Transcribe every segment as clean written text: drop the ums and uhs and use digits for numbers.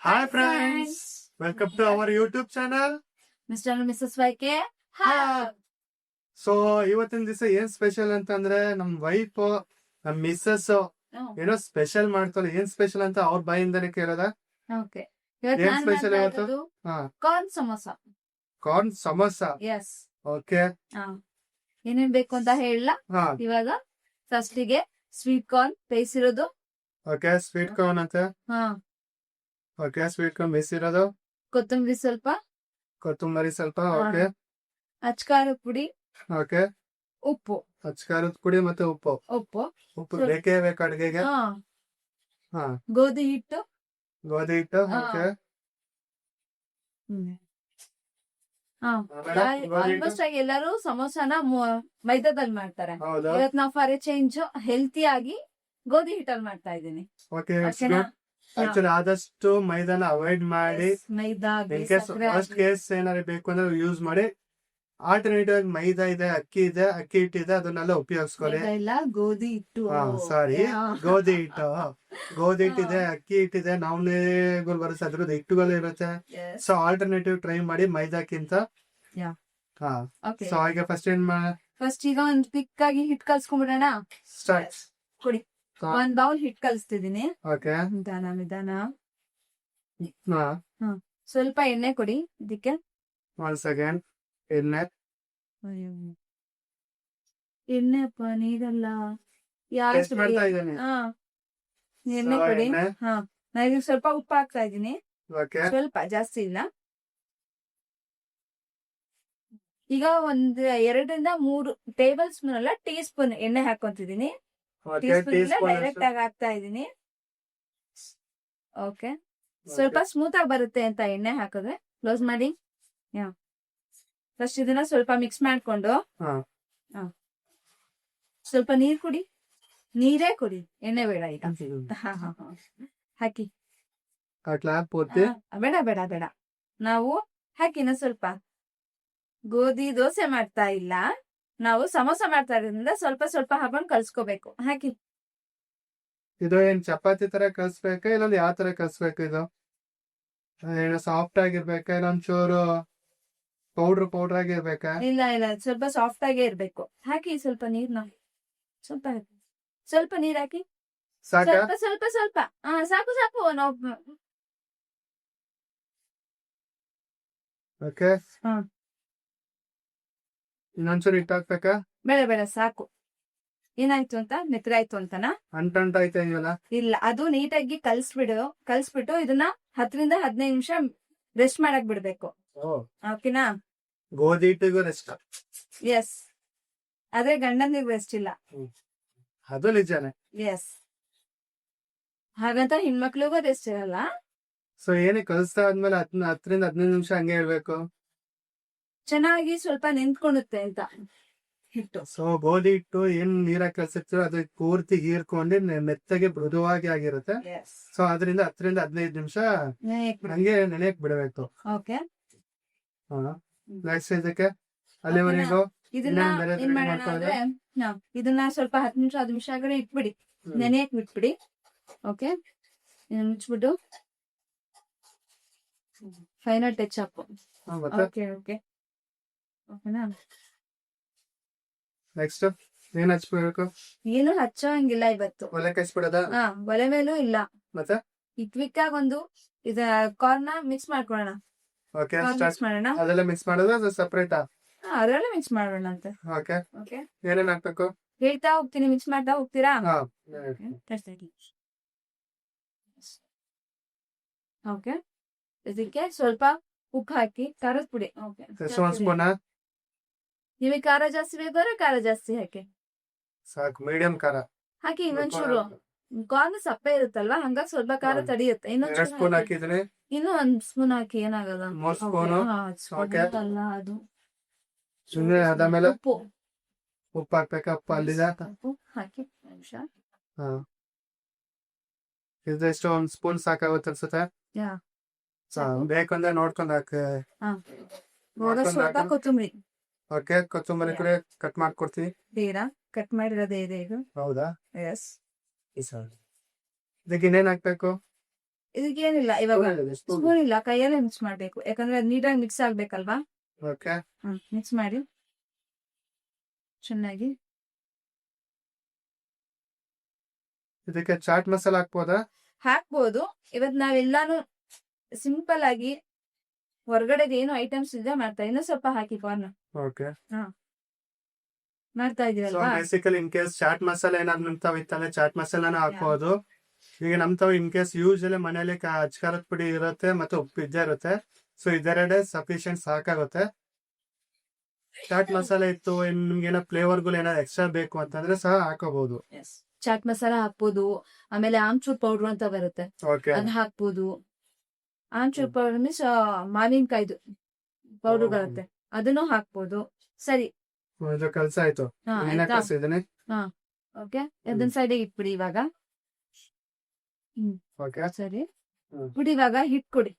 Hi friends, welcome to our YouTube channel. Mister and Mrs YK so ಇವತ್ತಿನ ದಿವಸ ಏನ್ special ಅಂತಂದ್ರೆ ನಮ್ ವೈಫ್ ನಮ್ ಮಿಸ್ಸಸ್ ಏನೋ ಸ್ಪೆಷಲ್ ಮಾಡ್ತಾರೆ. ಏನ್ ಸ್ಪೆಷಲ್ ಅಂತ ಅವ್ರ ಬಾಯಿಂದಾನೆ ಕೇಳೋದ. ಓಕೆ ಏನ್ ಸ್ಪೆಷಲ್ ಇವತ್ತು? Corn samosa. Corn samosa. Yes. Okay, ಏನೇನ್ ಬೇಕು ಅಂತ ಹೇಳಲ್ಲ ಇವಾಗ. ಫಸ್ಟಿಗೆ ಸ್ವೀಟ್ ಕಾರ್ನ್ ಬೇಯಿಸಿರೋದು. ಓಕೆ, ಸ್ವೀಟ್ ಕಾರ್ನ್ ಅಂತ. ಓಕೆ, ಸ್ವೀಟ್ ಕಾರ್ನ್ ಬೇಯಿಸಿರೋದು. ಕೊತ್ತಂಬರಿ ಸ್ವಲ್ಪ, ಕೊತ್ತಂಬರಿ ಸ್ವಲ್ಪ. ಓಕೆ, ಅಚ್ಕಾರದ ಪುಡಿ. ಓಕೆ, ಉಪ್ಪು. ಅಚ್ಕಾರದ ಪುಡಿ ಮತ್ತೆ ಉಪ್ಪು. ಉಪ್ಪು ಬೇಕೇ ಬೇಕು ಅಡ್ಗೆಗೆ. ಗೋಧಿ ಹಿಟ್ಟು. ಗೋಧಿ ಹಿಟ್ಟು. ಓಕೆ, ಆಲ್ಮೋಸ್ಟ್ ಆಗಿ ಎಲ್ಲರೂ ಸಮೋಸಾನ ಮೈದಾದಲ್ಲಿ ಮಾಡ್ತಾರೆ. ಇವತ್ತು ನಾವು ಫಾರ್ ಎ ಚೇಂಜ್ ಹೆಲ್ತಿ ಆಗಿ ಗೋಧಿ ಹಿಟ್ಟಲ್ಲಿ ಮಾಡ್ತಾ ಇದ್ದೀನಿ. ಆಕ್ಚುಲಿ ಆದಷ್ಟು ಮೈದಾನ ಅವಾಯ್ಡ್ ಮಾಡಿ, ಮೈದಾ ಫಸ್ಟ್ ಕೇಸ್ ಏನಾದ್ರು ಬೇಕು ಅಂದ್ರೆ ಯೂಸ್ ಮಾಡಿ. ಆಲ್ಟರ್ನೇಟಿವ್ ಆಗಿ ಮೈದಾ ಇದೆ, ಅಕ್ಕಿ ಹಿಟ್ಟಿದೆ, ಅದನ್ನೆಲ್ಲ ಉಪಯೋಗಿಸ್ಕೊಳ್ಳಿ. ಗೋಧಿ ಹಿಟ್ಟು. ಸಾರಿ, ಗೋಧಿ ಹಿಟ್ಟಿದೆ, ಅಕ್ಕಿ ಹಿಟ್ಟಿದೆ, ನವಣೆಗಳು ಬರುತ್ತೆ, ಅದ್ರದ್ದು ಹಿಟ್ಟುಗಳು ಇರುತ್ತೆ. ಸೊ ಆಲ್ಟರ್ನೇಟಿವ್ ಟ್ರೈ ಮಾಡಿ ಮೈದಾಕ್ಕಿಂತ. ಸೊ ಈಗ ಫಸ್ಟ್ ಈಗ ಒಂದು ತಿಕ್ ಆಗಿ ಹಿಟ್ ಕಲ್ಸ್ಕೊಂಡ್ಬಿಡೋಣ. ಸ್ಟಾರ್ಟ್. ಕೊಡಿ, ಒಂದ್ ಬೌಲ್ ಹಿಟ್ ಕಲಿಸ್ತಿದೀನಿ. ಓಕೆ, ನಿಧಾನ. ಸ್ವಲ್ಪ ಎಣ್ಣೆ ಕೊಡಿ ಇದಕ್ಕೆ. 1 ಸೆಕೆಂಡ್. ಎಣ್ಣೆಪ್ಪ, ನೀರಲ್ಲ. ಮಾಡ್ತಾ ಇದ್ದೇನೆ. ಎಣ್ಣೆ ಕೊಡಿ. ನಾನು ಸ್ವಲ್ಪ ಉಪ್ಪು ಹಾಕ್ತಾ ಇದ್ದೀನಿ, ಸ್ವಲ್ಪ, ಜಾಸ್ತಿ ಇಲ್ಲ. ಈಗ 2-3 ಟೇಬಲ್ ಸ್ಪೂನ್ ಅಲ್ಲ, ಟೀ ಸ್ಪೂನ್ ಎಣ್ಣೆ ಹಾಕೊಂತಿದೀನಿ. ಡೈರೆಕ್ಟ್ ಆಗಿ ಹಾಕ್ತಾ ಇದೀನಿ. ಓಕೆ, ಸ್ವಲ್ಪ ಸ್ಮೂತ್ ಆಗಿ ಬರುತ್ತೆ ಅಂತ ಎಣ್ಣೆ ಹಾಕಿದ್ರೆ. ಕ್ಲೋಸ್ ಮಾಡಿ. ಫಸ್ಟ್ ಇದನ್ನ ಸ್ವಲ್ಪ ಮಿಕ್ಸ್ ಮಾಡ್ಕೊಂಡು ಸ್ವಲ್ಪ ನೀರ್ ಕುಡಿ. ನೀರೇ ಕುಡಿ, ಎಣ್ಣೆ ಬೇಡ ಈಗ. ಹಾಕಿ. ಬೇಡ. ನಾವು ಹಾಕಿನ ಸ್ವಲ್ಪ ಗೋಧಿ ದೋಸೆ ಮಾಡ್ತಾ ಇಲ್ಲ, ನಾವು ಸಮೋಸ ಮಾಡ್ತಾ ಇರೋದ್ರಿಂದ ಸ್ವಲ್ಪ ಸ್ವಲ್ಪ ಹಾಕೊಂಡು ಕಲ್ಸ್ಕೋಬೇಕು. ಹಾಕಿ. ಇದು ಏನ್ ಚಪಾತಿ ತರ ಕಲ್ಸ್ಬೇಕಾ, ಇಲ್ಲೊಂದು ಯಾವ ತರ ಕಲ್ಸ್ಬೇಕು? ಇದು ಸಾಫ್ಟ್ ಆಗಿರ್ಬೇಕಾ, ಇಲ್ಲೊಂಚೂರು ಪೌಡರ್ ಆಗಿರ್ಬೇಕಾ? ಇಲ್ಲ, ಸ್ವಲ್ಪ ಸಾಫ್ಟ್ ಆಗೇ ಇರ್ಬೇಕು. ಹಾಕಿ ಸ್ವಲ್ಪ ನೀರ್ನ, ಸ್ವಲ್ಪ ನೀರ್ ಹಾಕಿ. ಸ್ವಲ್ಪ ಸಾಕು. ನಾವು ಓಕೆ, ಇನ್ನೊಂಚೂರು ಹಿಟ್ಟು ಹಾಕ್ಬೇಕಾ? ಬೇಡ, ಸಾಕು. ಏನಾಯ್ತು ಅಂತ, ಮೆತ್ತಗಾಯ್ತು ಅಂತನಾ? ಅಂಟಾಯ್ತಾ? ಇಲ್ಲ, ಅದು ನೀಟಾಗಿ ಕಲ್ಸ್ಬಿಟ್ಟು ಇದನ್ನ 10-15 ನಿಮಿಷ ರೆಸ್ಟ್ ಮಾಡಕ್ ಬಿಡ್ಬೇಕು. ಓಕೆನಾ? ಗೋಧಿ ಹಿಟ್ಟಿಗೂ ರೆಸ್ಟ್. ಎಸ್, ಆದ್ರೆ ಗಂಡನಿಗೆ ರೆಸ್ಟ್ ಇಲ್ಲ. ಅದು ನಿಜಾನೆ. ಎಸ್, ಹಾಗಂತ ಹೆಣ್ಮಕ್ಳಿಗೂ ರೆಸ್ಟ್ ಇರಲ್ಲ. ಸೊ ಏನೇ ಕಲಿಸ್ತಾ ಆದ್ಮೇಲೆ 10-15 ನಿಮಿಷ ಹಂಗೆ ಹೇಳ್ಬೇಕು. ಚೆನ್ನಾಗಿ ಸ್ವಲ್ಪ ನಿಂತ್ಕೊಳ್ಳುತ್ತೆ ಅಂತ ಹಿಟ್ಟು. ಸೊ ಗೋಧಿ ಹಿಟ್ಟು ಏನ್ ನೀರಾಗಿ ಕಲ್ಸಿರ್ತೀರೋ ಅದು ಪೂರ್ತಿ ಹೀರ್ಕೊಂಡು ಮೆತ್ತಗೆ ಮೃದುವಾಗಿ ಆಗಿರುತ್ತೆ. ಸೊ ಅದರಿಂದ 10-15 ನಿಮಿಷ ಹಂಗೆ ನೆನೆಯಕ್ ಬಿಡಬೇಕು. ಓಕೆ, ನೆಕ್ಸ್ಟ್ ಇದಕ್ಕೆ ಅಲ್ಲಿವರೆಗೂ ಇದನ್ನ ಸ್ವಲ್ಪ 10 ನಿಮಿಷ ಆಗಡೆ ಇಟ್ಬಿಡಿ, ನೆನೆಯಕ್ ಬಿಟ್ಬಿಡಿ. ಓಕೆ, ಮುಚ್ಬಿಟ್ಟು ಫೈನಲ್ ಟಚ್ ಅಪ್. ಓಕೆ, ಓಕೆನಾ? ನೆಕ್ಸ್ಟ್ ಏನ್ ಹಚ್ಬೇಕು? ಏನು ಹಚ್ಚೋ ಹಂಗಿಲ್ಲ ಇವತ್ತು. ಒಲೆ ಕೈಸ್ಬಿಡದ? ಒಲೆ ಮೇಲೂ ಇಲ್ಲ. ಮತ್ತೆ ಕ್ವಿಕ್ ಆಗಿ ಒಂದು ಕಾರ್ನ ಮಿಕ್ಸ್ ಮಾಡ್ಕೊಳ್ಳೋಣ. ಓಕೆ, ಸ್ಟಾರ್ಟ್ ಮಾಡೋಣ. ಅದೆಲ್ಲ ಮಿಕ್ಸ್ ಮಾಡೋದು, ಅದು ಸೆಪರೇಟ್? ಅದೆಲ್ಲ ಮಿಕ್ಸ್ ಮಾಡೋಣ ಅಂತ. ಓಕೆ, ಏನೇನ್ ಹಾಕ್ಬೇಕು? ಹೇಳ್ತಾ ಹೋಗ್ತೀನಿ, ಮಿಕ್ಸ್ ಮಾಡ್ತಾ ಹೋಗ್ತೀರಾ? ಓಕೆ, ಇದಕ್ಕೆ ಸ್ವಲ್ಪ ಉಪ್ಪು ಹಾಕಿ, ಖಾರದ ಪುಡಿ. Okay, 1 spoon. ನಿಮಗೆ ಖಾರ ಜಾಸ್ತಿ ಬೇಕಾದ್ರೆ ಖಾರ ಜಾಸ್ತಿ ಹಾಕಿ. ಸಾಕು, ಮೀಡಿಯಂ ಖಾರ ಹಾಕಿ. ಇನ್ನೊಂಚೂರು ಕಾರ್ನ್ ಸಪ್ಪೆ ಇರುತ್ತಲ್ವಾ, ಹಂಗಾಗಿ ಸ್ವಲ್ಪ ಖಾರ ತಡಿಯುತ್ತೆ. ಇನ್ನೊಂದು ಸ್ಪೂನ್ ಹಾಕಿದ್ರೆ ಇನ್ನು 1 ಸ್ಪೂನ್ ಹಾಕಿ, ಏನಾಗಲ್ಲ. 3 ಸ್ಪೂನ್ ಅದು ಸುಮ್ಮನೆ. ಅದಾದ್ಮೇಲೆ ಉಪ್ಪು ಹಾಕ್ಬೇಕಾ? ಉಪ್ಪು ಅಲ್ಲಿದೆ, ಉಪ್ಪು ಹಾಕಿ ನಿಮಿಷ. ಇದೆಷ್ಟು 1 ಸ್ಪೂನ್ ಸಾಕಾಗುತ್ತೆ ಅನ್ಸುತ್ತೆ. ಬೇಕಂದ್ರೆ ನೋಡ್ಕೊಂಡ್ ಹಾಕಿ. ಸ್ವಲ್ಪ ಕೊತ್ತಂಬರಿ. ಓಕೆ, ಕೊತ್ತಂಬರಿ ಕೂಡ ಕಟ್ ಮಾಡ್ಕೊಡ್ತೀನಿ. ಕಟ್ ಮಾಡಿರೋದೇ ಇದೆ ಇದು. ಹೌದಾ? ಎಸ್. ಇದಕ್ಕೆ ಇನ್ನೇನ್ ಹಾಕ್ಬೇಕು? ಇದಕ್ಕೇನಿಲ್ಲ ಇವಾಗ ಸ್ಪೂನ್ ಇಲ್ಲ, ಕೈಯಲ್ಲೇ ಮಿಕ್ಸ್ ಮಾಡ್ಬೇಕು, ಯಾಕಂದ್ರೆ ಅದು ನೀಟಾಗಿ ಮಿಕ್ಸ್ ಆಗ್ಬೇಕಲ್ವಾ. ಓಕೆ ಮಿಕ್ಸ್ ಮಾಡಿ ಚೆನ್ನಾಗಿ. ಇದಕ್ಕೆ ಚಾಟ್ ಮಸಾಲ ಹಾಕ್ಬೋದಾ? ಹಾಕ್ಬೋದು. ಇವತ್ ನಾವೆಲ್ಲಾನು ಸಿಂಪಲ್ ಆಗಿ ಹೊರಗಡೆದ ಏನು ಐಟಮ್ಸ್ ಇದೆ ಮಾಡ್ತಾ, ಇನ್ನೂ ಸ್ವಲ್ಪ ಹಾಕಿ ಕಾರ್ನ್ ಓಕೆ ಮಾಡ್ತಾ ಸೊ ಇದೀರಲ್ವಾ. Basically in case chat masala ಏನಾದ್ರು ನಮ್ತಾವ್ ಇತ್ತಲ್ಲ ಚಾಟ್ ಮಸಾಲಾನ ಹಾಕ್ಬೋದು. ಈಗ ನಮ್ತಾವ್ ಇನ್ ಕೇಸ್ ಯೂಶಲಿ ಮನೇಲಿ ಅಚ್ಕಾರದ ಪುಡಿ ಇರುತ್ತೆ ಮತ್ತೆ ಉಪ್ಪು ಇದ್ದೇ ಇರುತ್ತೆ. ಸೊ ಇದೆರಡೇ ಸಫಿಶಿಯಂಟ್ ಸಾಕಾಗುತ್ತೆ. ಚಾಟ್ ಮಸಾಲೆ ಇತ್ತು, ನಿಮ್ಗೆ ಏನೋ ಫ್ಲೇವರ್ ಗಳು ಏನಾದ್ರು ಎಕ್ಸ್ಟ್ರಾ ಬೇಕು ಅಂತಂದ್ರೆ ಸಹ ಹಾಕೋಬಹುದು. ಚಾಟ್ ಮಸಾಲ ಹಾಕ್ಬೋದು, ಆಮೇಲೆ ಆಮ್ಚೂರ್ ಪೌಡರ್ ಅಂತ ಬರುತ್ತೆ, ಓಕೆ ಅದ್ ಹಾಕ್ಬೋದು. ಆಮ್ಚೂರ್ ಪೌಡರ್ ಮೀನ್ಸ್ ಮಾವಿನಕಾಯ್ದು ಪೌಡರ್ ಬರುತ್ತೆ, ಅದನ್ನು ಹಾಕ್ಬೋದು. ಸರಿ, ಇದು ಕಲ್ಸ ಆಯ್ತು. ಹಾ, ಏನ ಆಯ್ತಾ? ಕಲ್ಸಿದೀನಿ. ಓಕೆ, ಅದನ್ನ ಸೈಡಿಗೆ ಇಟ್ಬಿಡಿ ಇವಾಗ. ಓಕೆ ಸರಿ, ಹ್ಮ್. ಬಿಡಿ. ಇವಾಗ ಹಿಟ್ ಕೊಡಿ.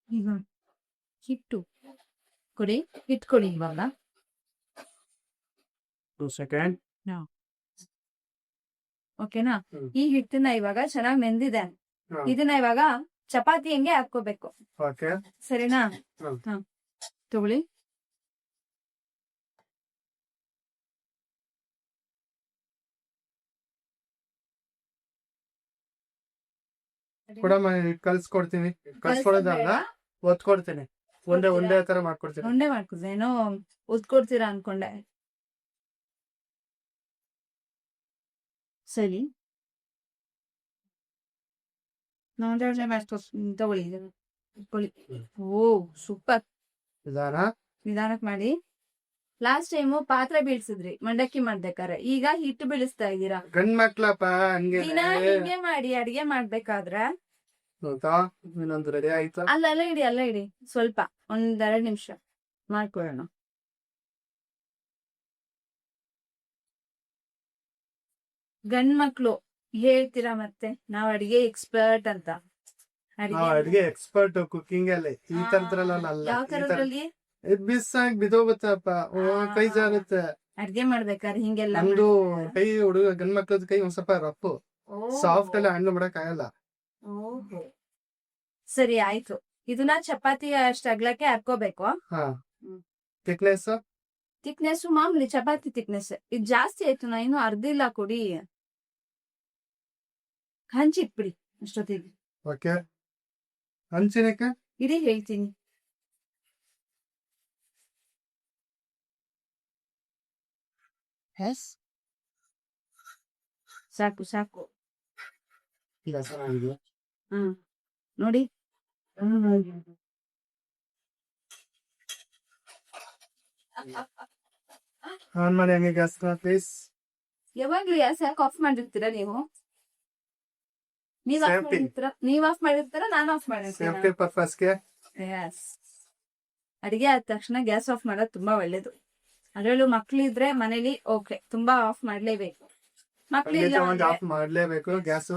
ಈಗ ಹಿಟ್ಟು ಕೊಡಿ, ಹಿಟ್ ಕೊಡಿ ಇವಾಗ. 2 ಸೆಕೆಂಡ್. ಓಕೆನಾ? ಹ್ಮ್. ಈ ಹಿಟ್ಟನ್ನ ಇವಾಗ ಚೆನ್ನಾಗಿ ನೆಂದಿದೆ, ಇದನ್ನ ಇವಾಗ ಚಪಾತಿ ಹೆಂಗೆ ಹಾಕೋಬೇಕು. ಓಕೆ ಸರಿನಾ? ಹ್ಮ್. ತಗೊಳ್ಳಿ. ಕೊಡಮ್ಮ, ಕಲ್ಸ್ಕೊಡ್ತೀನಿ. ಕಲ್ಸ್ಕೊಡೋದಲ್ಲ, ಒತ್ಕೊಡ್ತೀನಿ. ಒಂದೇ ಒಂದೇ ತರ ಮಾಡ್ಕೊಡ್ತೀನಿ. ಉಂಡೆ ಮಾಡ್ಕೊಡ್ತೀನಿ, ಏನೋ ಉದ್ಕೊಡ್ತೀರಾ ಅನ್ಕೊಂಡೆ. ಸರಿ, ತಗೊಳ್ಳಿ ಇದನ್ನ. ಇಟ್ಕೊಳ್ಳಿ. ಓ ಸೂಪರ್. ನಿಧಾನಕ್ ಮಾಡಿ. ಲಾಸ್ಟ್ ಟೈಮು ಪಾತ್ರೆ ಬೀಳ್ಸಿದ್ರಿ ಮಂಡಕ್ಕಿ ಮಾಡ್ಬೇಕಾರೆ, ಈಗ ಹಿಟ್ಟು ಬೀಳಿಸ್ತಾ ಇದ್ದೀರಾ. ಗಂಡ್ ಮಕ್ಳಪ್ಪ ಹಂಗೆ. ದಿನ ಹಿಂಗೆ ಮಾಡಿ ಅಡಿಗೆ ಮಾಡ್ಬೇಕಾದ್ರೆ. ಇನ್ನೊಂದು ರೆಡಿ ಆಯ್ತಾ? ಅಲ್ಲ ಇಡಿ, ಅಲ್ಲ ಇಡಿ, ಸ್ವಲ್ಪ 1-2 ನಿಮಿಷ ಮಾಡ್ಕೊಳ್ಳೋಣ. ಗಂಡ್ ಮಕ್ಳು ಹೇಳ್ತೀರಾ ಮತ್ತೆ ನಾವ್ ಅಡಿಗೆ ಎಕ್ಸ್ಪರ್ಟ್ ಅಂತ. ಅಡ್ಗೆ ಎಕ್ಸ್ಪರ್ಟ್ ಕುಕಿಂಗ್ ಅಲ್ಲಿ. ಈ ತರದ್ರಲ್ಲ ಯಾವ ತರದ್ರಲ್ಲಿ? ಬಿಸಾಗಿ ಬಿದೋಗುತ್ತಪ್ಪ, ಕೈ ಜಾರುತ್ತೆ. ಅಡ್ಗೆ ಮಾಡ್ಬೇಕಾದ್ರೆ ಹಿಂಗೆಲ್ಲ ನಮ್ದು ಕೈ ಹುಡುಗ ಗಂಡ್ ಮಕ್ಳದ್ ಕೈ ಒಂದ್ ಸ್ವಲ್ಪ ರಫ್, ಸಾಫ್ಟ್ ಎಲ್ಲ ಹ್ಯಾಂಡಲ್ ಮಾಡಕ್ ಆಗಲ್ಲ. ಓಹೋ, ಸರಿ ಆಯ್ತು. ಇದನ್ನ ಚಪಾತಿ ಅಷ್ಟ್ ಅಗ್ಲಕ್ಕೆ ಹಾಕೋಬೇಕು. ಹಾ, ಥಿಕ್ನೆಸ್ ಥಿಕ್ನೆಸ್ ಮಾಮೂಲಿ ಚಪಾತಿ ಥಿಕ್ನೆಸ್. ಇದು ಜಾಸ್ತಿ ಆಯ್ತು, ನಾ ಇನ್ನು ಅರ್ಧಿಲ್ಲ ಕೊಡಿ. ಹಂಚಿಟ್ಬಿಡಿ ಅಷ್ಟೊತ್ತಿಗೆ. ಓಕೆ, ಹಂಚಿನಕ್ಕೆ ಇಡೀ ಹೇಳ್ತೀನಿ. ಸಾಕು ಸಾಕು. ನೋಡಿ, ಆನ್ ಮಾಡಿ ಹಂಗೆ ಗ್ಯಾಸ್ ಪ್ಲೀಸ್. ಯಾವಾಗ್ಲೂ ಗ್ಯಾಸ್ ಯಾಕೆ ಆಫ್ ಮಾಡಿರ್ತೀರಾ ನೀವು? ನೀವ್ ಆಫ್ Safety. ಮಾಡಿರ್ತೀರಾ, ನಾನು ಆಫ್ ಸೇಫ್ಟಿ ಮಾಡಿರ್ತೀನಿ. ಪರ್ಪಸ್ಗೆ. ಅಡಿಗೆ ಆದ ತಕ್ಷಣ ಗ್ಯಾಸ್ ಆಫ್ ಮಾಡೋದು ತುಂಬಾ ಒಳ್ಳೇದು. ಅದ್ರಲ್ಲೂ ಮಕ್ಳಿದ್ರೆ ಮನೇಲಿ ಓಕೆ, ತುಂಬಾ ಆಫ್ ಮಾಡ್ಲೇಬೇಕು. ಮಕ್ಳಿಲ್ಲ ಆಫ್ ಮಾಡ್ಲೇಬೇಕು ಗ್ಯಾಸ್.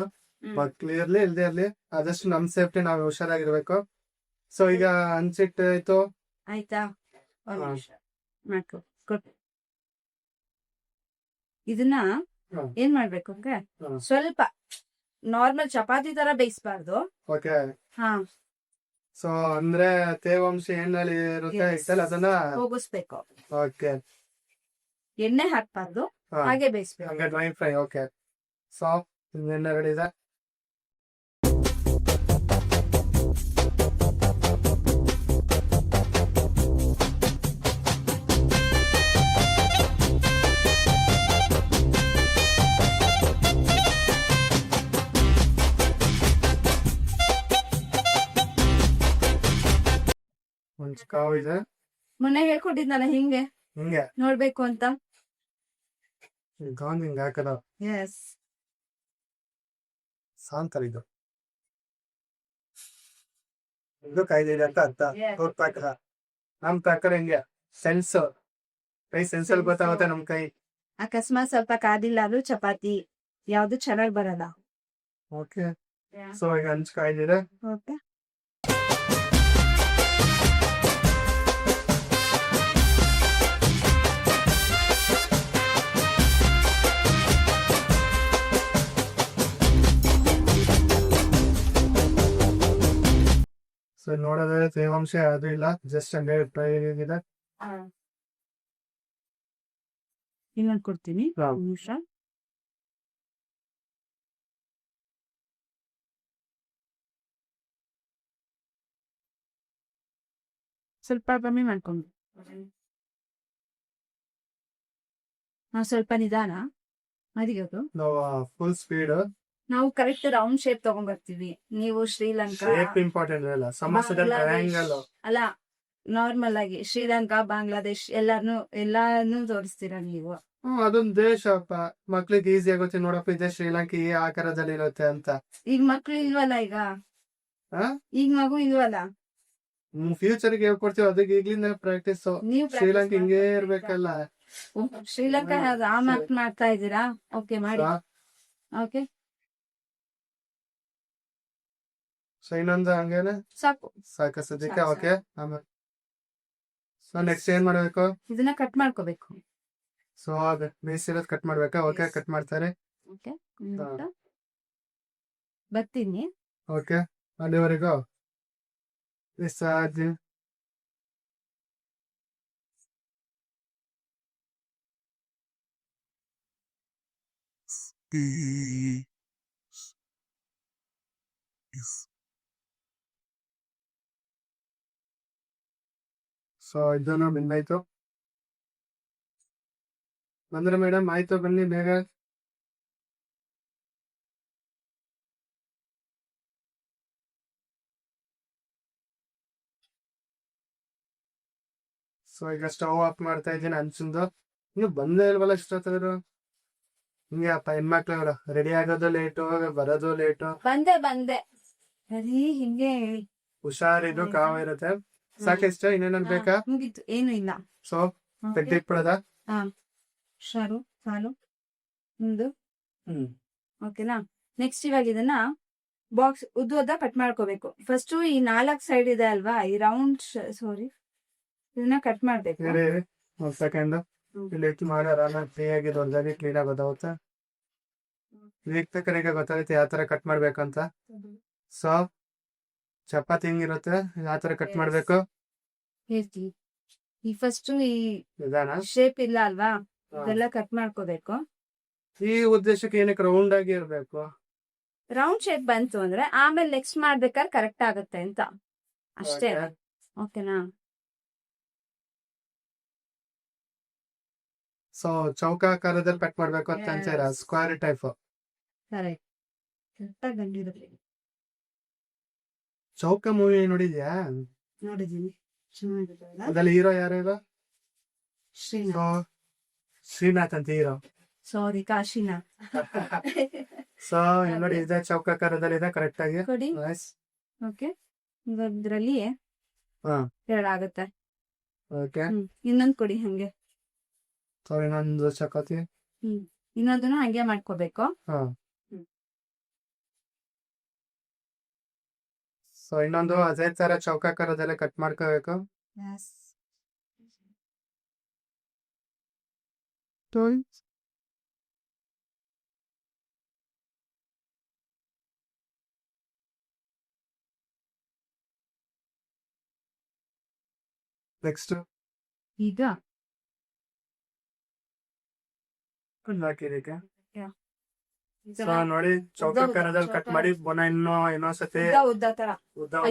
ಕ್ಲಿಯರ್ಲಿ ಇಲ್ದೇ ಇರ್ಲಿ, ಆದಷ್ಟು ನಮ್ ಸೇಫ್ಟಿ ನಾವು ಹುಷಾರಾಗಿರ್ಬೇಕು. ಸೊ ಈಗ ಹಂಚಿಟ್ಟಾಯ್ತು. ಆಯ್ತಾ? ಒಂದ್ ಹಾ. ನಿಮಿಷ ಮಾಡ್ಕೊ, ಕೊಟ್ಟು. ಇದನ್ನ ಹಾ. ಏನ್ ಮಾಡ್ಬೇಕು ಅಂದ್ರೆ ಹಾ. ಸ್ವಲ್ಪ ನಾರ್ಮಲ್ ಚಪಾತಿ ತರ ಬೇಯಿಸಬಾರ್ದು. ಓಕೆ, ಹಾ, ಸೊ ಅಂದ್ರೆ ತೇವಾಂಶ ಏನಲ್ಲಿ ಇರುತ್ತೆ Yes. ಇತ್ತಲ್ಲ ಅದನ್ನ. ಹೋಗಿಸ್ಬೇಕು. ಓಕೆ, ಎಣ್ಣೆ ಹಾಕ್ಬಾರ್ದು, ಹಾ. ಹಾಗೆ ಬೇಯಿಸ್ಬೇಕು. ಹಂಗೆ ಡ್ರೈ ಫ್ರೈ. ಓಕೆ, ಸೊ ಎಣ್ಣೆ ರೆಡಿ ಇದೆ. ಒಂದ್ ಕಾವು ಇದೆ. ಮೊನ್ನೆ ಹೇಳ್ಕೊಟ್ಟಿದ್ನಲ್ಲ ಹಿಂಗೆ ಹಿಂಗೆ ನೋಡ್ಬೇಕು ಅಂತ. ಗಾಂಗ್ ಹಿಂಗ್ ಹಾಕದ ಎಸ್, ಸಾಂತರ ಇದು. ಇದು ಕಾಯ್ದಿದೆ ಅಂತ ಅರ್ಥ. Yes. ಅವ್ರ ಪ್ರಕಾರ, ನಮ್ ಪ್ರಕಾರ ಹಿಂಗೆ ಸೆನ್ಸ್, ಕೈ ಸೆನ್ಸ್ ಅಲ್ಲಿ ಗೊತ್ತಾಗುತ್ತೆ ನಮ್ ಕೈ. ಅಕಸ್ಮಾತ್ ಸ್ವಲ್ಪ ಕಾದಿಲ್ಲ ಆದ್ರೂ ಚಪಾತಿ ಯಾವ್ದು ಚೆನ್ನಾಗ್ ಬರಲ್ಲ. ಓಕೆ, ಸೊ ಈಗ ಹಂಚ್ ಕಾಯ್ದಿದೆ. ಓಕೆ, ನೋಡೋದ್ರೆ ತೇವಾಂಶ ಅದು ಇಲ್ಲ, ಜಸ್ಟ್ ಹಂಗೆ ಫ್ರೈ ಆಗಿದೆ. ಇನ್ನೊಂದು ಕೊಡ್ತೀನಿ, ಹಾ. ಒಂದ್ ನಿಮಿಷ. ಸ್ವಲ್ಪ ಕಮ್ಮಿ ಮಾಡ್ಕೊಂಡು ಸ್ವಲ್ಪ ನಿಧಾನ ಮರಿಯೋದು. ನಾವು ಫುಲ್ ಸ್ಪೀಡ್. ನಾವು ಕರೆಕ್ಟ್ ರೌಂಡ್ ಶೇಪ್ ತಗೊಂಡ್ಬರ್ತೀವಿ. ನೀವು ಶ್ರೀಲಂಕಾ ಶೇಪ್ ಇಂಪಾರ್ಟೆಂಟ್ ಇಲ್ಲ, ಸಮೋಸದಲ್ಲಿ ಟ್ರಯಾಂಗಲ್. ಅಲ್ಲ, ನಾರ್ಮಲ್ ಆಗಿ ಶ್ರೀಲಂಕಾ, ಬಾಂಗ್ಲಾದೇಶ್ ಎಲ್ಲಾನು ತೋರಿಸ್ತೀರಾ ನೀವು. ಅದೊಂದು ದೇಶ ಮಕ್ಳಿಗೆ ಈಸಿ ಆಗುತ್ತೆ ನೋಡಪ್ಪ, ಇದೆ ಶ್ರೀಲಂಕಾ ಈ ಆಕಾರದಲ್ಲಿ ಇರುತ್ತೆ ಅಂತ. ಈಗ ಮಕ್ಳು ಇಲ್ವಲ್ಲ, ಹಾ? ಈಗ ಮಗು ಇಲ್ವಲ್ಲ. ಫ್ಯೂಚರ್ ಗೆ ಹೇಳ್ಕೊಡ್ತೀವಿ, ಅದಕ್ಕೆ ಈಗ್ಲಿಂದ ಪ್ರಾಕ್ಟೀಸ್. ನೀವು ಶ್ರೀಲಂಕಾ ಹಿಂಗೇ ಇರ್ಬೇಕಲ್ಲ. ಶ್ರೀಲಂಕಾ ಆ ಮಾರ್ಕ್ ಮಾಡ್ತಾ ಇದ್ದೀರಾ? ಓಕೆ, ಮಾಡಿ. ಓಕೆ, ಸೊ ಇನ್ನೊಂದು ಹಂಗೇನೆ ಸಾಕು. ಸದ್ಯಕ್ಕೆ. ಓಕೆ, ಆಮೇಲೆ ಸೊ ನೆಕ್ಸ್ಟ್ ಏನ್ ಮಾಡ್ಬೇಕು? ಇದನ್ನ ಕಟ್ ಮಾಡ್ಕೋಬೇಕು. ಸೊ ಅದೇ ಬೇಯಿಸಿರೋದು ಕಟ್ ಮಾಡ್ಬೇಕಾ? ಓಕೆ, ಕಟ್ ಮಾಡ್ತಾರೆ. ಓಕೆ, ಬರ್ತೀನಿ. ಓಕೆ, ಅಲ್ಲಿವರೆಗೂ ಬಿಸಾಜಿ. ಸೊ ಇದನ್ನು ಬೆಂದಾಯ್ತು. ಬಂದ್ರೆ ಮೇಡಮ್, ಆಯ್ತು ಬನ್ನಿ ಬೇಗ. ಸೊ ಈಗ ಸ್ಟವ್ ಆಫ್ ಮಾಡ್ತಾ ಇದ್ದೀನಿ ಹಂಚಿಂದು. ಇನ್ನು ಬಂದೇ ಇಲ್ವಲ್ಲ ಇಷ್ಟೊತ್ತಾದ್ರು. ಹಿಂಗೆ ಅಪ್ಪ ಹೆಣ್ಮಕ್ಳು ರೆಡಿ ಆಗೋದು ಲೇಟು, ಬರೋದು ಲೇಟು. ಬಂದೆ ಸರಿ, ಹಿಂಗೆ ಹೇಳಿ. ಹುಷಾರಿದ್ದು ಕಾವ ಇರುತ್ತೆ. ಸಾಕಿಷ್ಟ ಇನ್ನೇನಾದ್ರು ಬೇಕಾ? ಮುಗೀತು, ಏನು ಇಲ್ಲ. ಸೊ ತೆಗ್ದಿಟ್ಬಿಡೋದ? ಸಾಲು ಒಂದು. ಓಕೆನಾ? ನೆಕ್ಸ್ಟ್ ಇವಾಗ ಇದನ್ನ ಬಾಕ್ಸ್ ಉದ್ದ ಕಟ್ ಮಾಡ್ಕೋಬೇಕು. ಫಸ್ಟ್ ಈ 4 ಸೈಡ್ ಇದೆ ಅಲ್ವಾ, ಈ ರೌಂಡ್ ಇದನ್ನ ಕಟ್ ಮಾಡ್ಬೇಕು. ಒಂದ್ ಸೆಕೆಂಡ್ ಇಲ್ಲಿ ಮಾಡ್ಯಾರ ಫ್ರೀ ಆಗಿ ದೊಡ್ಡದಾಗಿ ಕ್ಲೀನ್ ಆಗಿ ಗೊತ್ತಾಗುತ್ತೆ. ವೀಕ್ಷಕರಿಗೆ ಗೊತ್ತಾಗುತ್ತೆ ಯಾವ ತರ ಕಟ್ ಮಾಡ್ಬೇಕಂತ. ಸೊ ಚಪಾತಿ ಹಿಂಗಿರುತ್ತೆ, ಯಾವ ತರ ಕಟ್ ಮಾಡ್ಬೇಕು ಹೇಳ್ತೀವಿ. ಈ ಫಸ್ಟ್ ಈ ನಿಧಾನ. ಶೇಪ್ ಇಲ್ಲ ಅಲ್ವಾ, ಇದೆಲ್ಲ ಕಟ್ ಮಾಡ್ಕೋಬೇಕು. ಈ ಉದ್ದೇಶಕ್ಕೆ ಏನಕ್ಕೆ ರೌಂಡ್ ಆಗಿ ಇರ್ಬೇಕು? ರೌಂಡ್ ಶೇಪ್ ಬಂತು ಅಂದ್ರೆ ಆಮೇಲೆ ನೆಕ್ಸ್ಟ್ ಮಾಡ್ಬೇಕಾದ್ರೆ ಕರೆಕ್ಟ್ ಆಗುತ್ತೆ ಅಂತ ಅಷ್ಟೇ. ಓಕೆನಾ? ಸೊ ಚೌಕಾಕಾರದಲ್ಲಿ ಕಟ್ ಮಾಡ್ಬೇಕು ಅಂತ ಅಂತೀರಾ? Square type. ಚೌಕ ಮೂವಿ ನೋಡಿದ್ಯಾ? ನೋಡಿದೀನಿ, ಅದ್ರಲ್ಲಿ ಹೀರೋ ಯಾರು? ಶ್ರೀನಾಥ್ ಅಂತ ಹೀರೋ. ಸಾರಿ, ಕಾಶಿನಾಥ್. ಸೊ ನೋಡಿ, ಇದೆ ಚೌಕಾಕಾರದಲ್ಲಿ ಇದೆ ಕರೆಕ್ಟ್ ಆಗಿ. ಕೊಡಿ. ಓಕೆ, ಇದ್ರಲ್ಲಿ 2 ಆಗುತ್ತೆ. ಓಕೆ, ಇನ್ನೊಂದ್ ಕೊಡಿ ಹಂಗೆ. ಸೊ ಇನ್ನೊಂದು ಚಪಾತಿ. ಇನ್ನೊಂದನ್ನು ಹಂಗೆ ಮಾಡ್ಕೋಬೇಕು. ಸೊ ಇನ್ನೊಂದು ಅದೇ ತರ ಚೌಕಾಕಾರದಲ್ಲೇ ಕಟ್ ಮಾಡ್ಕೋಬೇಕು. ನೆಕ್ಸ್ಟ್ ಈಗ ಹಾಕಿದಕ್ಕೆ ನೋಡಿ ಚೌಕಾಕಾರದಲ್ಲಿ ಕಟ್ ಮಾಡಿ ಇನ್ನೊಂದ್ಸತಿ ಉದ್ದ ತರ.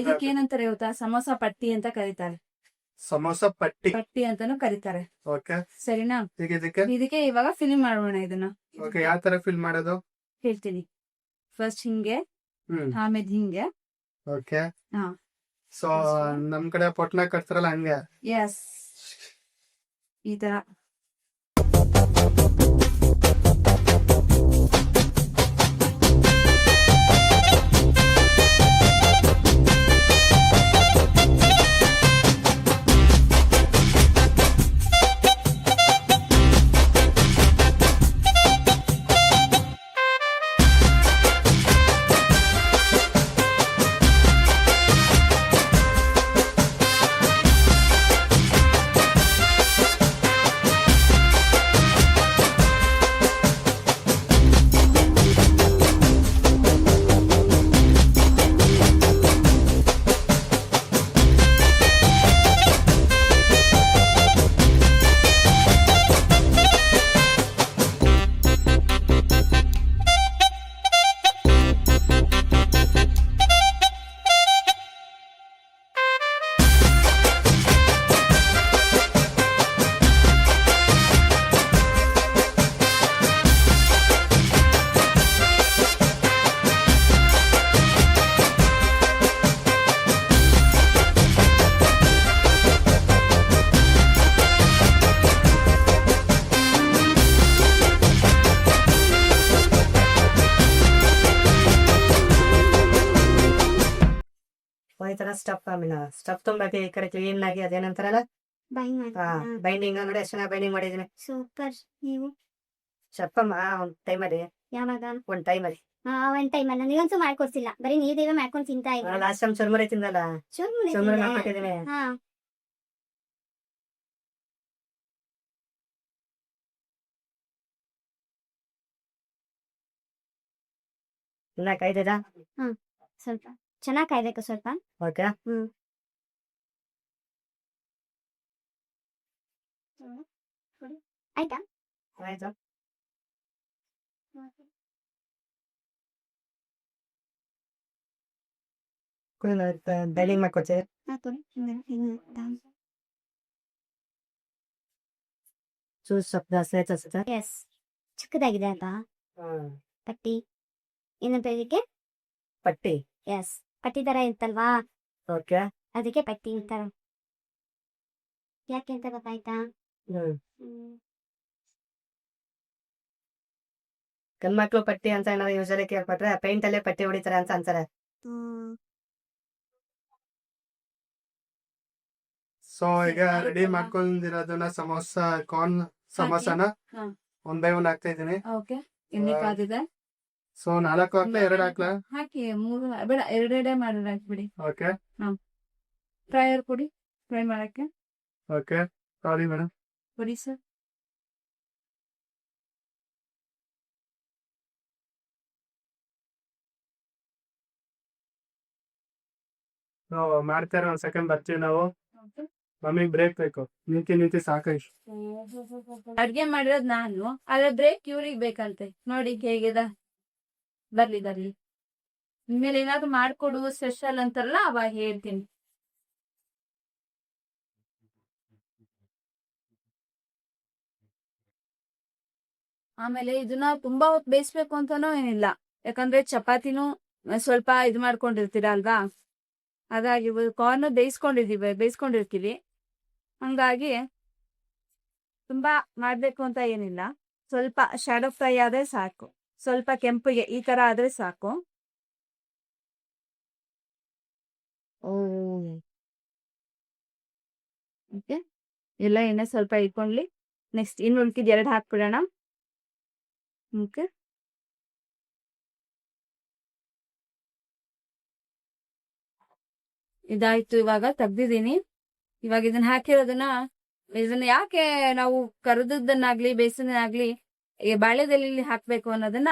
ಇದಕ್ಕೆ ಏನಂತಾರೆ ಗೊತ್ತಾ? ಸಮೋಸ ಪಟ್ಟಿ ಅಂತ ಕರೀತಾರೆ. ಸಮೋಸ ಪಟ್ಟಿ ಅಂತಾನು ಕರೀತಾರೆ. ಓಕೆ, ಸರಿನಾ? ಇದಕ್ಕೆ ಇವಾಗ ಫಿಲ್ ಮಾಡೋಣ ಇದನ್ನ. ಓಕೆ, ಯಾವ ತರ ಫಿಲ್ ಮಾಡೋದು ಹೇಳ್ತೀನಿ. ಫಸ್ಟ್ ಹಿಂಗೆ, ಆಮೇಲೆ ಹಿಂಗೆ. ಓಕೆ, ಸೊ ನಮ್ ಕಡೆ ಪೊಟ್ಲ ಕಟ್ತಾರಲ್ಲ ಹಂಗೆ. ಎಸ್, ಈ ತರ. ಸ್ಟಫ್ ತುಂಬಾಕಿ ಈ ಕಡೆ ಕ್ಲೀನ್ ಆಗಿ ಅದೇನಂತಾರಲ್ಲ ಬೈಂಡ್ ಬೈಂಡಿಂಗ್ ನೋಡಿ ಎಷ್ಟು ಚೆನ್ನಾಗಿ ಬೈಂಡಿಂಗ್ ಮಾಡಿದೀನಿ. ಸೂಪರ್. ನೀವು ಚಪ್ಪಮ್ಮ ಒಂದ್ ಟೈಮಲ್ಲಿ ಯಾವಾಗ ಒಂದ್ ಟೈಮಲ್ಲಿ ಒಂದ್ ಟೈಮ್ ಅಲ್ಲ ನೀವಂತೂ ಮಾಡ್ಕೊಡ್ಸಿಲ್ಲ, ಬರೀ ನೀವೇ ಮಾಡ್ಕೊಂಡು ತಿಂತಾ ಇಲ್ಲ. ಲಾಸ್ಟ್ ಟೈಮ್ ಚುರ್ಮುರಿ ತಿಂದಲ್ಲ, ಚುರ್ಮುರಿ ಚುರ್ಮುರಿ ತಿಂದೆ? ಮಾಡ್ಕೊಟ್ಟಿದೀನಿ. ಹಾ ಇನ್ನ ಕಾಯ್ದಿದ ಸ್ವಲ್ಪ ಚೆನ್ನಾಗ್ ಕಾಯ್ಬೇಕು ಸ್ವಲ್ಪ. ಓಕೆ. ಆಯ್ತಾ? ಆಯ್ತು. ಬೈಂಡಿಂಗ್ ಮಾಡ್ಕೊಡ್ತೀವಿ. ಚೂರು ಸ್ವಲ್ಪ ಜಾಸ್ತಿ ಆಯ್ತು ಅನ್ಸುತ್ತೆ. ಎಸ್, ಚಿಕ್ಕದಾಗಿದೆ ಅಲ್ವಾ ಪಟ್ಟಿ? ಏನಂತ ಇದಕ್ಕೆ? ಪಟ್ಟಿ. ಎಸ್, ಪಟ್ಟಿ ತರ ಇರ್ತಲ್ವಾ, ಓಕೆ. ಅದಕ್ಕೆ ಪಟ್ಟಿ ಅಂತಾರ. ಯಾಕೆ ಅಂತ ಗೊತ್ತಾಯ್ತಾ? ಗಂಡ್ಮಕ್ಳು ಪಟ್ಟಿ ಅಂತ ಏನಾದ್ರು ಯೂಶಲಿ ಕೇಳ್ಪಟ್ರೆ ಪೇಂಟ್ ಅಲ್ಲೇ ಪಟ್ಟಿ ಹೊಡಿತಾರೆ ಅಂತ ಅಂತಾರೆ. ಸೊ ಈಗ ರೆಡಿ ಮಾಡ್ಕೊಂಡಿರೋದನ್ನ ಕಾರ್ನ್ ಸಮೋಸಾನ ಹಾ. 1 by 1 ಹಾಕ್ತಾ ಇದೀನಿ. ಓಕೆ, ಎಣ್ಣೆ ಕಾದಿದೆ. ಸೊ 4 ಹಾಕ್ಲಾ 2 ಹಾಕ್ಲಾ? ಹಾಕಿ 3 ಬೇಡ, ಎರಡೆರಡೇ ಮಾಡಿ ಹಾಕ್ಬಿಡಿ. ಓಕೆ. ಫ್ರೈಯರ್ ಕೊಡಿ, ಫ್ರೈ ಮಾಡಕ್ಕೆ ಓಕೆ, ಸಾರಿ ಮೇಡಮ್. ಕೊಡಿ ಸರ್. ನಾವು ಮಾಡ್ತಾರೆ, 1 ಸೆಕೆಂಡ್ ಬರ್ತೀವಿ ನಾವು. ಮಮ್ಮಿಗೆ ಬ್ರೇಕ್ ಬೇಕು, ನಿಂತಿ ಸಾಕು ಇಷ್ಟು. ಅಡ್ಗೆ ಮಾಡಿರೋದ್ ನಾನು, ಆದ್ರೆ ಬ್ರೇಕ್ ಇವ್ರಿಗೆ ಬೇಕಂತೆ. ನೋಡಿ ಹೇಗಿದೆ. ಬರ್ಲಿ ಬರ್ಲಿ, ಇನ್ಮೇಲೆ ಏನಾದ್ರು ಮಾಡ್ಕೊಡು ಸ್ಪೆಷಲ್ ಅಂತಾರಲ್ಲ ಅವಾಗ ಹೇಳ್ತೀನಿ. ಆಮೇಲೆ ಇದನ್ನ ತುಂಬಾ ಹೊತ್ತು ಬೇಯಿಸ್ಬೇಕು ಅಂತಾನೂ ಏನಿಲ್ಲ, ಯಾಕಂದ್ರೆ ಚಪಾತಿನೂ ಸ್ವಲ್ಪ ಇದು ಮಾಡ್ಕೊಂಡಿರ್ತೀರ ಅಲ್ವಾ, ಹಾಗಾಗಿ ಕಾರ್ನ್ ಬೇಯಿಸ್ಕೊಂಡಿರ್ತೀವಿ. ಹಂಗಾಗಿ ತುಂಬಾ ಮಾಡ್ಬೇಕು ಅಂತ ಏನಿಲ್ಲ, ಸ್ವಲ್ಪ ಶಾಡೋ ಫ್ರೈ ಆದ್ರೆ ಸಾಕು, ಸ್ವಲ್ಪ ಕೆಂಪಿಗೆ ಈ ತರ ಆದ್ರೆ ಸಾಕು. ಓಕೆ, ಎಲ್ಲ ಎಣ್ಣೆ ಸ್ವಲ್ಪ ಇಟ್ಕೊಂಡ್ಲಿ. ನೆಕ್ಸ್ಟ್ ಇನ್ನು ಉಳ್ಕಿದ್ 2 ಹಾಕ್ಬಿಡೋಣ. ಓಕೆ, ಇದಾಯ್ತು. ಇವಾಗ ತೆಗ್ದಿದ್ದೀನಿ. ಇವಾಗ ಇದನ್ನ ಹಾಕಿರೋದನ್ನ, ಇದನ್ನ ಯಾಕೆ ನಾವು ಕರೆದದ್ದನ್ನಾಗ್ಲಿ ಬೇಯಿಸೋದನ್ನಾಗ್ಲಿ ಬಾಳೆದೆಲೆಯಲ್ಲಿ ಹಾಕ್ಬೇಕು ಅನ್ನೋದನ್ನ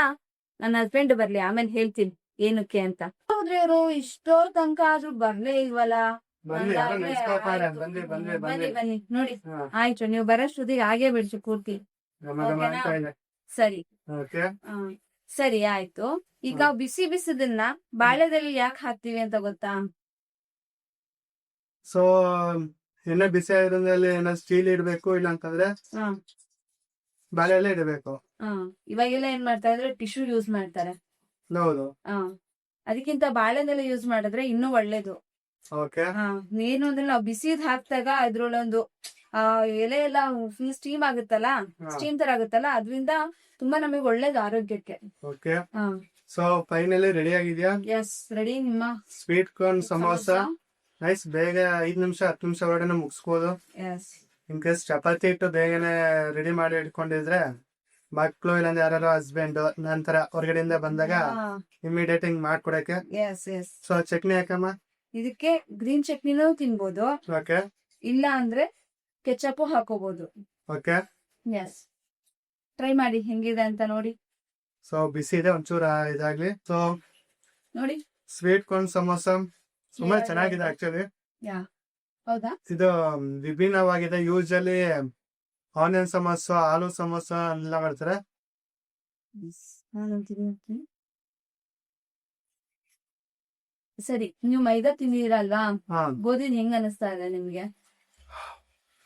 ನನ್ನ ಹಸ್ಬೆಂಡ್ ಬರ್ಲಿ ಆಮೇಲೆ ಹೇಳ್ತೀನಿ ಏನಕ್ಕೆ ಅಂತ. ಹೌದ್ರಿ, ಅವರು ಇಷ್ಟೋ ತನಕ ಆದ್ರೂ ಬರ್ಲೇ ಇಲ್ವಲ್ಲ. ಬನ್ನಿ, ಯಾರೋ ನೆನ್ಸ್ಕೊತಾರೆ. ಬನ್ನಿ. ಬನ್ನಿ ನೋಡಿ. ಹಾ. ಆಯ್ತು, ನೀವು ಬರೋಷ್ಟೊತ್ತಿಗೆ ಹಾಗೆ ಬಿಡ್ಸು ಪೂರ್ತಿ. ಮಾಡ್ತಾ ಇದೆ. ಸರಿ, ಓಕೆ. ಸರಿ ಆಯ್ತು. ಈಗ ಬಿಸಿ ಬಿಸಿದನ್ನ ಬಾಳೆದೆಲೆ ಯಾಕೆ ಹಾಕ್ತಿವಿ ಅಂತ ಗೊತ್ತಾ? ಸೊ ಎಣ್ಣೆ ಬಿಸಿ ಆಗಿರೋದ್ರಲ್ಲಿ ಏನಾದ್ರು ಸ್ಟೀಲ್ ಇಡ್ಬೇಕು, ಇಲ್ಲ ಅಂತಂದ್ರೆ ಬಾಳೆ ಎಲೆ ಇಡಬೇಕು. ಇವಾಗೆಲ್ಲ ಏನ್ ಮಾಡ್ತಾ ಇದ್ರೆ ಟಿಶ್ಯೂ ಯೂಸ್ ಮಾಡ್ತಾರೆ. ಹೌದು. ಅದಕ್ಕಿಂತ ಬಾಳೆದೆಲೆ ಯೂಸ್ ಮಾಡಿದ್ರೆ ಇನ್ನೂ ಒಳ್ಳೇದು. ಓಕೆ. ಏನು ಅಂದ್ರೆ ನಾವು ಬಿಸಿದ್ ಹಾಕ್ದಾಗ ಇದ್ರೊಳೊಂದು ಎಲೆ ಎಲ್ಲ ಫುಲ್ ಸ್ಟೀಮ್ ಆಗುತ್ತಲ್ಲ, ಸ್ಟೀಮ್ ತರ ಆಗುತ್ತಲ್ಲ, ಅದರಿಂದ ತುಂಬಾ ನಮಗೆ ಒಳ್ಳೇದು ಆರೋಗ್ಯಕ್ಕೆ. ಓಕೆ. ಸೊ ಫೈನಲಿ ರೆಡಿ ಆಗಿದ್ಯಾ? Yes, ready. ನಿಮ್ಮ ಸ್ವೀಟ್ ಕಾರ್ನ್ ಸಮೋಸ ನೈಸ್. ಬೇಗ 5 ನಿಮಿಷ 10 ನಿಮಿಷ ಒಳಗಡೆ ಮುಗಿಸ್ಬೋದು. ಎಸ್, ಇನ್ ಕೇಸ್ ಚಪಾತಿ ಇಟ್ಟು ಬೇಗನೆ ರೆಡಿ ಮಾಡಿ ಇಟ್ಕೊಂಡಿದ್ರೆ ಮಕ್ಳು ಇಲ್ಲಾಂದ್ರೆ ಯಾರು ಹಸ್ಬೆಂಡ್ ನಂತರ ಹೊರಗಡೆಯಿಂದ ಬಂದಾಗ ಇಮಿಡಿಯೇಟ್ ಹಿಂಗ್ ಮಾಡ್ಕೊಡಕ್ಕೆ. Yes yes. ಸೊ ಚಟ್ನಿ ಹಾಕಮ್ಮ. ಇದಕ್ಕೆ ಗ್ರೀನ್ ಚಟ್ನಿನೂ ತಿನ್ಬೋದು, ಓಕೆ. ಇಲ್ಲ ಅಂದ್ರೆ ಕೆಚಪ್ ಹಾಕೋಬಹುದು. ಓಕೆ. ಎಸ್, ಟ್ರೈ ಮಾಡಿ ಹೆಂಗಿದೆ ಅಂತ ನೋಡಿ. ಸೊ ಬಿಸಿ ಇದೆ, ಒಂಚೂರು ಇದಾಗ್ಲಿ. ಸೊ ನೋಡಿ, ಸ್ವೀಟ್ ಕಾರ್ನ್ ಸಮೋಸ ತುಂಬಾ ಚೆನ್ನಾಗಿದೆ ಆಕ್ಚುಲಿ. ಹೌದಾ? ಇದು ವಿಭಿನ್ನವಾಗಿದೆ. ಯೂಶಲಿ ಆನಿಯನ್ ಸಮೋಸ, ಆಲೂ ಸಮೋಸ ಎಲ್ಲ ಮಾಡ್ತಾರೆ. ಸರಿ, ನೀವು ಮೈದಾ ತಿಂದಿರಲ್ವಾ, ಹಾ. ಗೋಧಿ ಹೆಂಗ್ ಅನಿಸ್ತಾ ಇದೆ ನಿಮ್ಗೆ?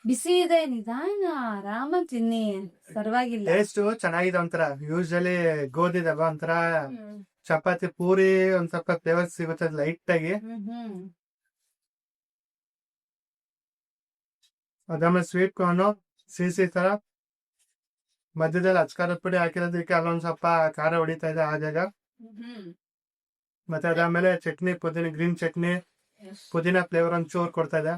ಬಿಸಿ ಇದೆ, ನಿಧಾನ ಆರಾಮ ತಿನ್ನಿ, ಪರವಾಗಿಲ್ಲ. ಟೇಸ್ಟ್ ಚೆನ್ನಾಗಿದೆ. ಒಂಥರ ಯೂಶಲಿ ಗೋಧಿದಲ್ವಾ, ಒಂಥರ ಚಪಾತಿ ಪೂರಿ ಒಂದ್ ಸ್ವಲ್ಪ ಫ್ಲೇವರ್ ಸಿಗುತ್ತೆ ಲೈಟ್ ಆಗಿ. ಅದಾದ್ಮೇಲೆ ಸ್ವೀಟ್ ಕಾರ್ನ್ ಸಿಹಿ ತರ, ಮಧ್ಯದಲ್ಲಿ ಅಚ್ಕಾರದ ಪುಡಿ ಹಾಕಿರೋದಕ್ಕೆ ಅಲ್ಲೊಂದ್ ಸ್ವಲ್ಪ ಖಾರ ಹೊಡಿತಾ ಇದೆ ಆಗಾಗ. ಮತ್ತೆ ಅದಾದ್ಮೇಲೆ ಚಟ್ನಿ, ಪುದೀನ ಗ್ರೀನ್ ಚಟ್ನಿ, ಪುದೀನ ಫ್ಲೇವರ್ ಒಂಚೂರು ಕೊಡ್ತಾ ಇದೆ.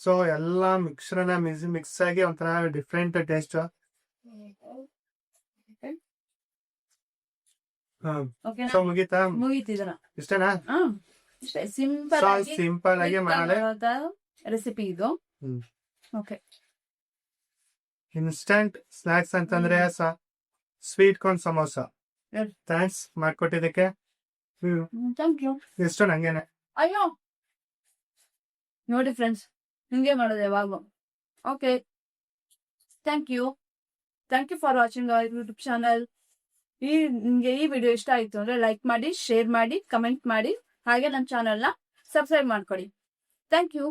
ಸೊ ಎಲ್ಲ ಮಿಕ್ಸ್ಚರ್ನ ಮಿಕ್ಸ್ ಆಗಿ ಒಂಥರ ಡಿಫ್ರೆಂಟ್ ಟೇಸ್ಟ್. ಓಕೆನಾ? ಸೊ ಮುಗೀತಾ? ಮುಗೀತಿದನ ಇಷ್ಟೇನಾ? ಸಿಂಪಲ್ ಸೊ ಆಗಿ ಸಿಂಪಲ್ ಆಗಿ ಮಾಡಲೆ ರೆಸಿಪಿ ಇದು. ಹ್ಮ್. ಓಕೆ, ಇನ್ಸ್ಟಂಟ್ ಸ್ನಾಕ್ಸ್ ಅಂತಂದ್ರೆ sweet corn samosa. Yes. Thanks ಮಾಡ್ಕೊಟ್ಟಿದ್ದಕ್ಕೆ. Thank you. ಎಷ್ಟು ನಂಗೇನೆ. ಅಯ್ಯೋ ನೋಡಿ ಫ್ರೆಂಡ್ಸ್, ಹಿಂಗೆ ಮಾಡೋದು ಯಾವಾಗಲೂ. Okay, thank you for watching our YouTube channel. ನಿಮಗೆ ಈ ವಿಡಿಯೋ ಇಷ್ಟ ಆಯಿತು ಅಂದರೆ ಲೈಕ್ ಮಾಡಿ, ಶೇರ್ ಮಾಡಿ, ಕಮೆಂಟ್ ಮಾಡಿ, ಹಾಗೆ ನನ್ನ ಚಾನಲ್ನ ಸಬ್ಸ್ಕ್ರೈಬ್ ಮಾಡ್ಕೊಳ್ಳಿ. Thank you.